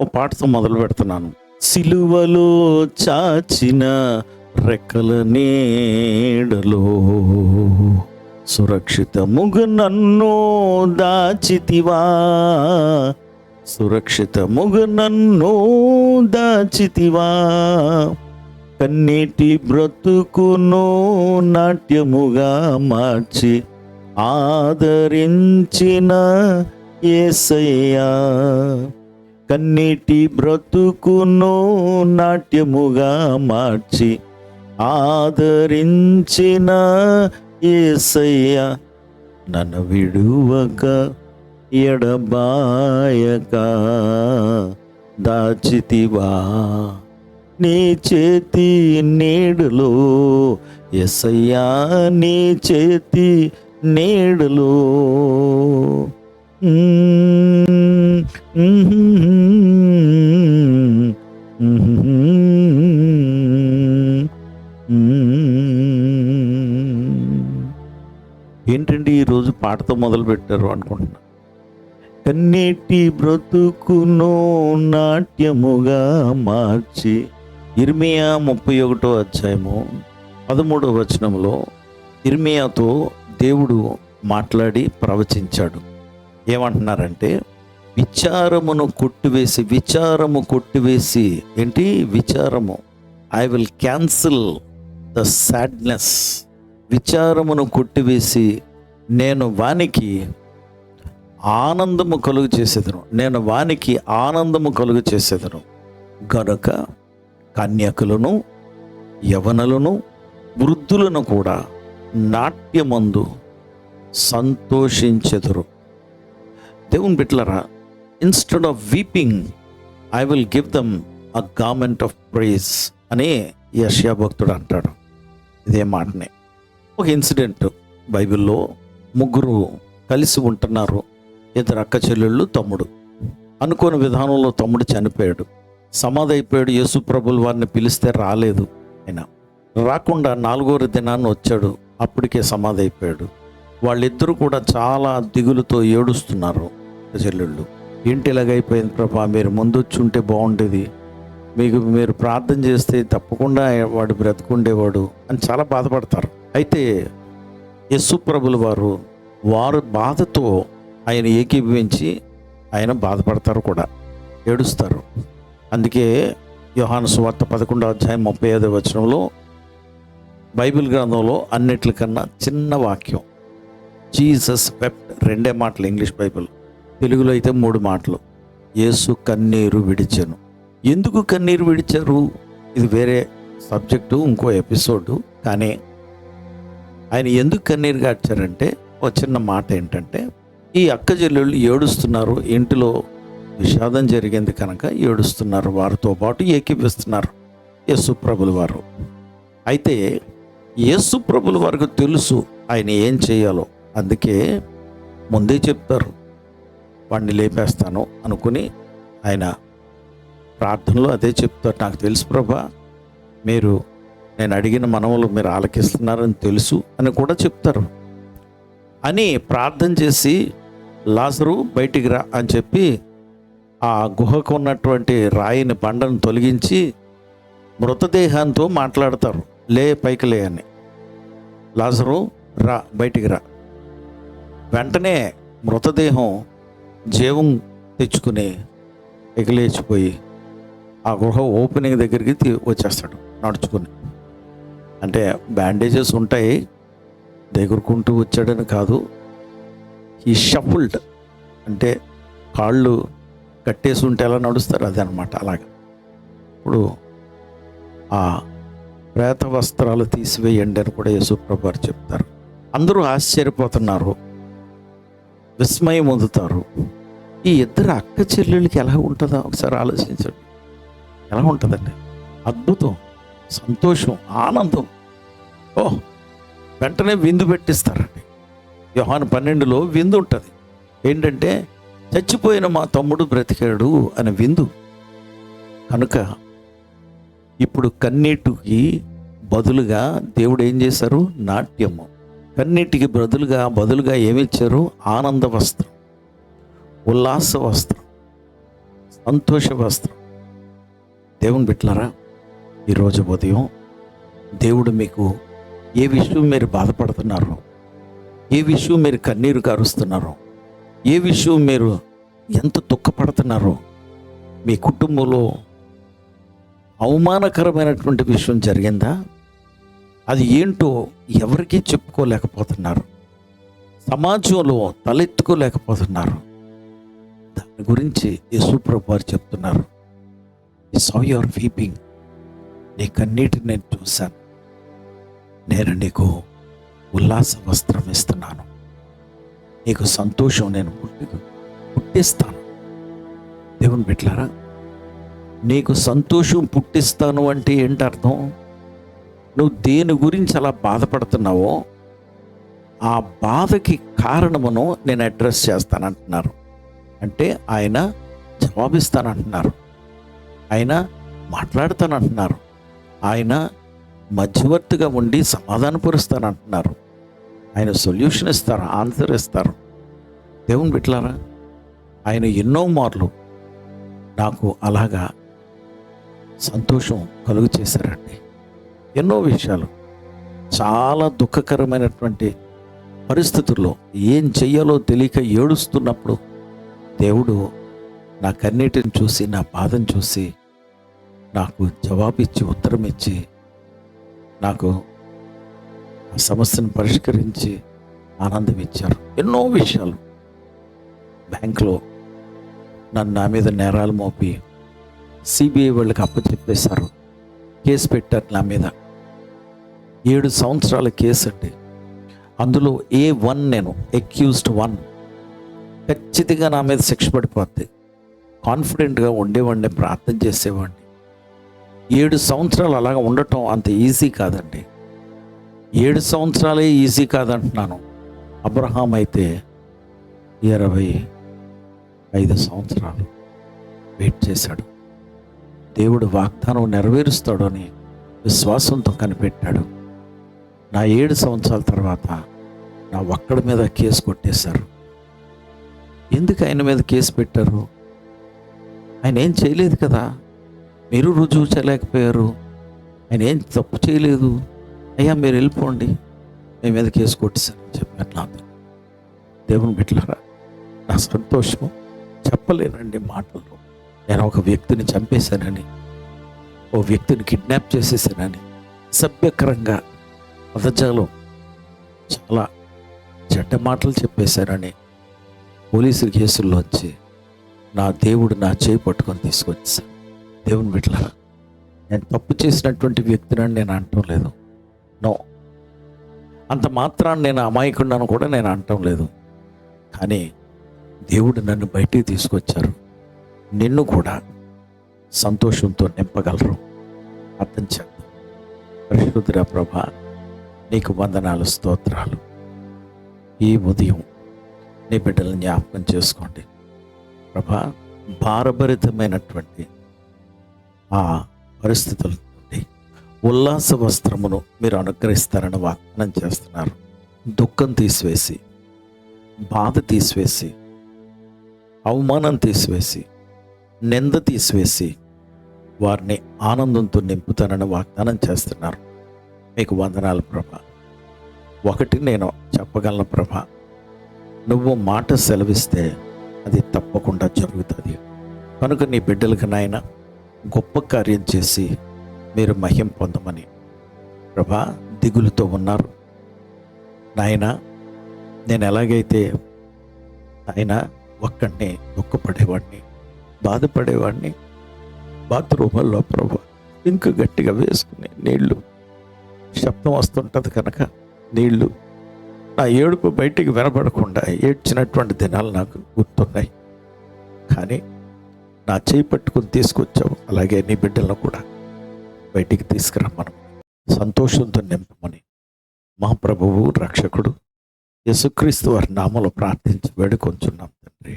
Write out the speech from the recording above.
ఓ పాటతో మొదలు పెడుతున్నాను. సిలువలో చాచిన రెక్కల నీడలో సురక్షితముగా నన్ను దాచితివా, సురక్షితముగా నన్ను దాచితివా. కన్నీటి బ్రతుకును నాట్యముగా మార్చి ఆదరించిన యేసయ్యా. కన్నీటి బ్రతుకును నాట్యముగా మార్చి ఆదరించిన యేసయ్యా. నన్ను విడువక ఎడబాయక దాచితివా నీ చేతి నీడలో, యేసయ్యా నీ చేతి నీడలో. ఏంటండి ఈరోజు పాటతో మొదలు పెట్టారు అనుకుంటున్నా. కన్నీటి బ్రతుకును నాట్యముగా మార్చి. ఇర్మియా 31వ అధ్యాయము 13వ వచనంలో ఇర్మియాతో దేవుడు మాట్లాడి ప్రవచించాడు. ఏమంటున్నారంటే, విచారమును కొట్టివేసి, విచారము కొట్టివేసి, ఏంటి విచారము, I will cancel the sadness. విచారమును కొట్టివేసి నేను వానికి ఆనందము కలుగు చేసేదను, నేను వానికి ఆనందము కలుగు చేసేదను. గనుక కన్యకులను యవనులను వృద్ధులను కూడా నాట్యమందు సంతోషించెదరు. దేవుని బిడ్డలారా, instead of weeping I will give them a garment of praise అని యెషయా భక్తుడు అంటాడు. ఇదే మాటనే. ఒక ఇన్సిడెంట్ బైబిల్లో, ముగ్గురు కలిసి ఉంటున్నారు, ఇద్దరు అక్క చెల్లెళ్ళు, తమ్ముడు. అనుకోని విధానంలో తమ్ముడు చనిపోయాడు, సమాధి అయిపోయాడు. యేసు ప్రభులు వారిని పిలిస్తే రాలేదు. ఆయన రాకుండా 4వ దినాన్ని వచ్చాడు, అప్పటికే సమాధి అయిపోయాడు. వాళ్ళిద్దరూ కూడా చాలా దిగులుతో ఏడుస్తున్నారు. చెల్లెళ్ళు, ఏంటి ఇలాగైపోయింది ప్రభా, మీరు ముందు వచ్చి ఉంటే బాగుండేది, మీరు ప్రార్థన చేస్తే తప్పకుండా వాడు బ్రతుకుండేవాడు అని చాలా బాధపడతారు. అయితే యేసు ప్రభులు వారు బాధతో ఆయన ఏకీభవించి ఆయన బాధపడతారు కూడా, ఏడుస్తారు. అందుకే యోహాను సువార్త 11వ అధ్యాయం 35వ వచనంలో బైబిల్ గ్రంథంలో అన్నిటికన్నా చిన్న వాక్యం, జీసస్ వెప్ట్. 2 మాటలు ఇంగ్లీష్ బైబిల్, తెలుగులో అయితే 3 మాటలు. యేసు కన్నీరు విడిచెను. ఎందుకు కన్నీరు విడిచారు, ఇది వేరే సబ్జెక్టు, ఇంకో ఎపిసోడు. కానీ ఆయన ఎందుకు కన్నీరు గాడ్చారంటే, ఒక చిన్న మాట ఏంటంటే, ఈ అక్క చెల్లెళ్ళు ఏడుస్తున్నారు, ఇంటిలో విషాదం జరిగింది కనుక ఏడుస్తున్నారు, వారితో పాటు ఏకీపిస్తున్నారు యేసు ప్రభుల వారు. అయితే యేసు ప్రభుల వారికి తెలుసు ఆయన ఏం చేయాలో, అందుకే ముందే చెప్తారు, వాడిని లేపేస్తాను అనుకుని ఆయన ప్రార్థనలో అదే చెప్తారు. నాకు తెలుసు ప్రభా, నేను అడిగిన మనవులు మీరు ఆలకిస్తున్నారని తెలుసు అని కూడా చెప్తారు. అని ప్రార్థన చేసి లాజరు బయటికి రా అని చెప్పి ఆ గుహకు ఉన్నటువంటి రాయిని, బండను తొలగించి మృతదేహంతో మాట్లాడతారు, పైకి లే అని. లాజరు రా, బయటికి రా. వెంటనే మృతదేహం జీవం తెచ్చుకుని ఎగిలేచిపోయి ఆ గుహ ఓపెనింగ్ దగ్గరికి వచ్చేస్తాడు నడుచుకుని. అంటే బ్యాండేజెస్ ఉంటాయి, దగ్గరుకుంటూ వచ్చాడని కాదు. ఈ షఫుల్డ్ అంటే కాళ్ళు కట్టేసి ఉంటే ఎలా నడుస్తారు, అదే అనమాట. అలాగా ఇప్పుడు ఆ ప్రేత వస్త్రాలు తీసివేయండి అని కూడా యేసుప్రభు వారు చెప్తారు. అందరూ ఆశ్చర్యపోతున్నారు, విస్మయం పొందుతారు. ఈ ఇద్దరు అక్క చెల్లెళ్ళకి ఎలా ఉంటుందో ఒకసారి ఆలోచించండి. ఎలా ఉంటుందండి? అద్భుతం, సంతోషం, ఆనందం. వెంటనే విందు పెట్టిస్తారండి. యోహాను 12లో విందు ఉంటుంది. ఏంటంటే, చచ్చిపోయిన మా తమ్ముడు బ్రతికాడు అనే విందు. కనుక ఇప్పుడు కన్నీటికి బదులుగా దేవుడు ఏం చేశారు? నాట్యము. కన్నీటికి బదులుగా ఏమిచ్చారు? ఆనంద వస్త్రం, ఉల్లాస వస్త్రం. సంతోష వస్త్రం. దేవుని బిడ్డలారా, ఈరోజు ఉదయం దేవుడు మీకు ఏ విషయం మీరు బాధపడుతున్నారో, ఏ విషయం మీరు కన్నీరు కారుస్తున్నారో, ఏ విషయం మీరు ఎంత దుఃఖపడుతున్నారో, మీ కుటుంబంలో అవమానకరమైనటువంటి విషయం జరిగిందా, అది ఏంటో ఎవరికీ చెప్పుకోలేకపోతున్నారు, సమాజంలో తలెత్తుకోలేకపోతున్నారు, దాని గురించి యేసుప్రభు వారు చెప్తున్నారు. ఐ సా యువర్ వీపింగ్, నీ కన్నీటిని నేను చూశాను, నేను నీకు ఉల్లాస వస్త్రం ఇస్తున్నాను, నీకు సంతోషం నేను పుట్టిస్తాను. దేవుని బిడ్డలారా, నీకు సంతోషం పుట్టిస్తాను అంటే ఏంటి అర్థం? నువ్వు దేని గురించి అలా బాధపడుతున్నావో ఆ బాధకి కారణమును నేను అడ్రస్ చేస్తానంటున్నారు. అంటే ఆయన జవాబిస్తానంటున్నారు, ఆయన మాట్లాడతానంటున్నారు, ఆయన మధ్యవర్తిగా ఉండి సమాధానపరుస్తానంటున్నారు, ఆయన సొల్యూషన్ ఇస్తారు, ఆన్సర్ ఇస్తారు. దేవుని బిడ్డలారా, ఆయన ఎన్నో మార్లు నాకు అలాగా సంతోషం కలుగు చేశారండి. ఎన్నో విషయాలు, చాలా దుఃఖకరమైనటువంటి పరిస్థితుల్లో ఏం చెయ్యాలో తెలియక ఏడుస్తున్నప్పుడు దేవుడు నా కన్నీటిని చూసి, నా బాధను చూసి నాకు జవాబిచ్చి, ఉత్తరం ఇచ్చి, నాకు ఆ సమస్యను పరిష్కరించి ఆనందం ఇచ్చారు. ఎన్నో విషయాలు. బ్యాంకులో నా మీద నేరాలు మోపి సిబిఐ వాళ్ళకి అప్పచెప్పేశారు, కేసు పెట్టారు నా మీద. 7 సంవత్సరాల కేసు అండి. అందులో A1, నేను అక్యూజ్డ్ 1. ఖచ్చితంగా నా మీద శిక్ష పడిపోద్ది. కాన్ఫిడెంట్గా ఉండేవాడిని, ప్రార్థన చేసేవాడిని. 7 సంవత్సరాలు అలాగ ఉండటం అంత ఈజీ కాదండి. 7 సంవత్సరాలే ఈజీ కాదంటున్నాను. అబ్రహాం అయితే 25 సంవత్సరాలు వెయిట్ చేశాడు. దేవుడు వాగ్దానం నెరవేరుస్తాడని విశ్వాసంతో కనిపెట్టాడు. నా 7 సంవత్సరాల తర్వాత నా ఒక్కడి మీద కేసు కొట్టేశారు. ఎందుకు ఆయన మీద కేసు పెట్టారు? ఆయన ఏం చేయలేదు కదా, మీరు రుజువు చేయలేకపోయారు, ఆయన ఏం తప్పు చేయలేదు, అయ్యా మీరు వెళ్ళిపోండి, మీ మీద కేసు కొట్టేశారని చెప్పినట్లు. దేవుని బిడ్డలారా, నా సంతోషం చెప్పలేనండి మాటల్లో. నేను ఒక వ్యక్తిని చంపేశానని, ఓ వ్యక్తిని కిడ్నాప్ చేసేసానని, సభ్యకరంగా పదజాలం చాలా చెడ్డ మాటలు చెప్పేశారని పోలీసుల కేసుల్లో వచ్చి నా దేవుడు నా చేయి పట్టుకొని తీసుకొచ్చాను. దేవుని బిడ్డలారా, నేను తప్పు చేసినటువంటి వ్యక్తిని నేను అనటం లేదు. నో, అంత మాత్రాన్ని నేను అమాయకున్నాను కూడా నేను అనటం లేదు. కానీ దేవుడు నన్ను బయటికి తీసుకొచ్చారు. నిన్ను కూడా సంతోషంతో నింపగలరు. అర్థం చేద్దాం. పరిశుద్ధ ప్రభా, నీకు వందనాలు, స్తోత్రాలు. ఈ ఉదయం నీ బిడ్డలను జ్ఞాపకం చేసుకోండి ప్రభా. భారభరితమైనటువంటి ఆ పరిస్థితుల నుండి ఉల్లాస వస్త్రమును మీరు అనుగ్రహిస్తారని వాగ్దానం చేస్తున్నారు. దుఃఖం తీసివేసి, బాధ తీసివేసి, అవమానం తీసివేసి, నింద తీసివేసి వారిని ఆనందంతో నింపుతానని వాగ్దానం చేస్తున్నారు. మీకు వందనాలు ప్రభా. ఒకటి నేను చెప్పగలను ప్రభా, నువ్వు మాట సెలవిస్తే అది తప్పకుండా జరుగుతుంది. కనుక నీ బిడ్డలకు నాయన గొప్ప కార్యం చేసి మీరు మహిమ పొందమని ప్రభా దిగులుతో ఉన్నారు నాయన. నేను ఎలాగైతే ఆయన ఒక్కడిని దుఃఖపడేవాడిని, బాధపడేవాడిని, బాత్రూముల్లో ప్రభా ఇంకా గట్టిగా వేసుకుని నీళ్లు శబ్దం వస్తుంటుంది కనుక నీళ్లు నా ఏడుపు బయటికి వినపడకుండా ఏడ్చినటువంటి దినాలు నాకు గుర్తున్నాయి. కానీ నా చేయి పట్టుకుని తీసుకొచ్చావు. అలాగే నీ బిడ్డలను కూడా బయటికి తీసుకురమ్మను, సంతోషంతో నింపమని మా ప్రభువు రక్షకుడు యేసుక్రీస్తు వారి నామములో ప్రార్థించి వేడుకొంచున్నాం తండ్రి.